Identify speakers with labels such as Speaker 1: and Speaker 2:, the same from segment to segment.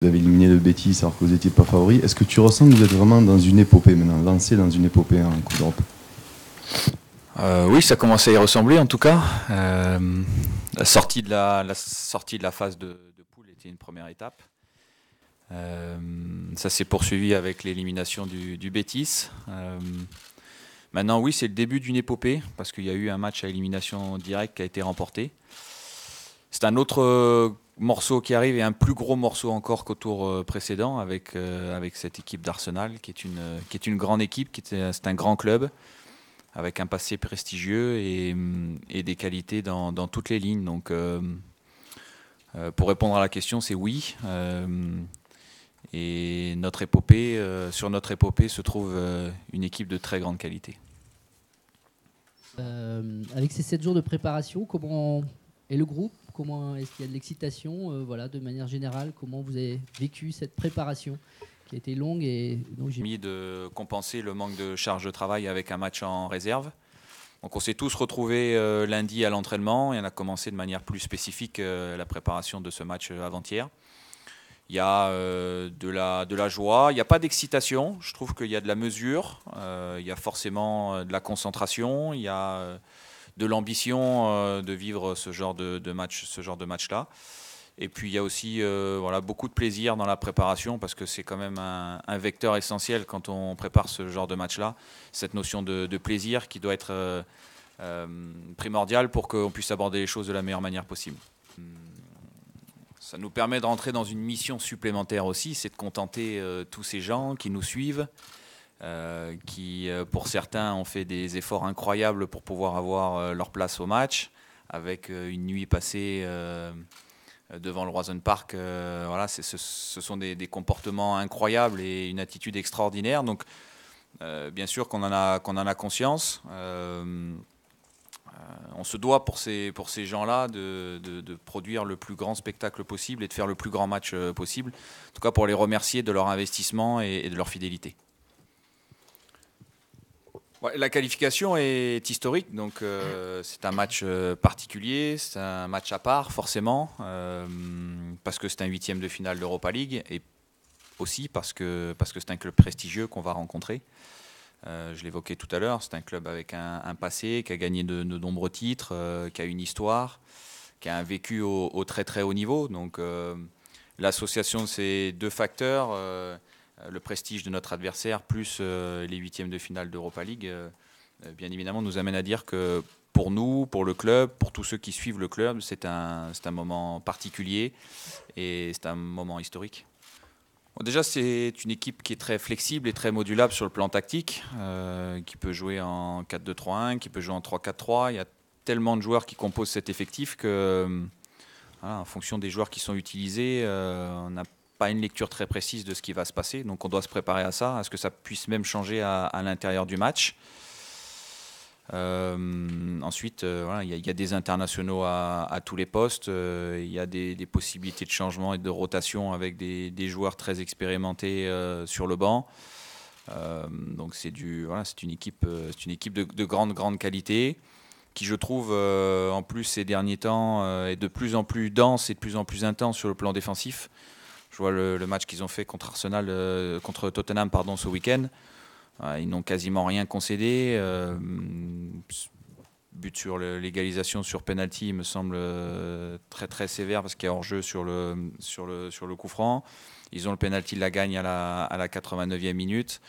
Speaker 1: Vous avez éliminé le Betis alors que vous n'étiez pas favori. Est-ce que tu ressens que vous êtes vraiment dans une épopée maintenant, lancé dans une épopée en Coupe d'Europe?
Speaker 2: Oui, ça commence à y ressembler en tout cas. La sortie de la phase de poule était une première étape. Ça s'est poursuivi avec l'élimination du Betis. Maintenant, oui, c'est le début d'une épopée parce qu'il y a eu un match à élimination directe qui a été remporté. C'est un autre morceau qui arrive et un plus gros morceau encore qu'au tour précédent avec cette équipe d'Arsenal qui est une grande équipe, c'est un grand club avec un passé prestigieux et des qualités dans toutes les lignes. Donc, pour répondre à la question, c'est oui. Et sur notre épopée se trouve une équipe de très grande qualité.
Speaker 3: Avec ces 7 jours de préparation, comment est le groupe? Comment est-ce qu'il y a de l'excitation? Voilà, de manière générale, comment vous avez vécu cette préparation qui a été longue et donc
Speaker 2: J'ai mis de compenser le manque de charge de travail avec un match en réserve. Donc on s'est tous retrouvés lundi à l'entraînement et on a commencé de manière plus spécifique la préparation de ce match avant-hier. Il y a de la joie, il n'y a pas d'excitation, je trouve qu'il y a de la mesure, il y a forcément de la concentration, il y a de l'ambition de vivre ce genre de match-là. Et puis il y a aussi beaucoup de plaisir dans la préparation parce que c'est quand même un vecteur essentiel quand on prépare ce genre de match-là, cette notion de plaisir qui doit être primordiale pour qu'on puisse aborder les choses de la meilleure manière possible. Ça nous permet de rentrer dans une mission supplémentaire aussi, c'est de contenter tous ces gens qui nous suivent, qui pour certains ont fait des efforts incroyables pour pouvoir avoir leur place au match, avec une nuit passée devant le Roison Park. Ce sont des comportements incroyables et une attitude extraordinaire. Donc bien sûr qu'on en a conscience. On se doit pour ces gens-là de produire le plus grand spectacle possible et de faire le plus grand match possible. En tout cas pour les remercier de leur investissement et de leur fidélité. Ouais, la qualification est historique, donc c'est un match particulier, c'est un match à part forcément, parce que c'est un 8e de finale d'Europa League et aussi parce que c'est un club prestigieux qu'on va rencontrer. Je l'évoquais tout à l'heure, c'est un club avec un passé, qui a gagné de nombreux titres, qui a une histoire, qui a un vécu au très très haut niveau. Donc l'association de ces deux facteurs, le prestige de notre adversaire plus les 8e de finale d'Europa League, bien évidemment nous amène à dire que pour nous, pour le club, pour tous ceux qui suivent le club, c'est un moment particulier et c'est un moment historique. Bon, déjà, c'est une équipe qui est très flexible et très modulable sur le plan tactique, qui peut jouer en 4-2-3-1, qui peut jouer en 3-4-3. Il y a tellement de joueurs qui composent cet effectif que, en fonction des joueurs qui sont utilisés, on n'a pas une lecture très précise de ce qui va se passer. Donc on doit se préparer à ça, à ce que ça puisse même changer à l'intérieur du match. Ensuite, il y a des internationaux à tous les postes. Il y a des possibilités de changement et de rotation avec des joueurs très expérimentés sur le banc. Donc c'est une équipe de grande qualité qui, je trouve, en plus ces derniers temps, est de plus en plus dense et de plus en plus intense sur le plan défensif. Je vois le match qu'ils ont fait contre Tottenham ce week-end. Ils n'ont quasiment rien concédé. But sur l'égalisation sur penalty me semble très très sévère parce qu'il y a hors-jeu sur le coup franc. Ils ont le penalty de la gagne à la 89e minute.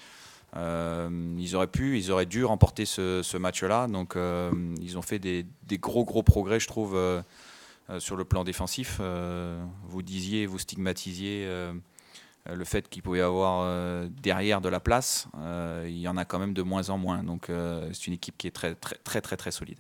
Speaker 2: Ils auraient dû remporter ce match-là. Donc ils ont fait des gros progrès, je trouve, sur le plan défensif. Vous stigmatisiez le fait qu'il pouvait y avoir derrière de la place. Il y en a quand même de moins en moins. Donc c'est une équipe qui est très solide.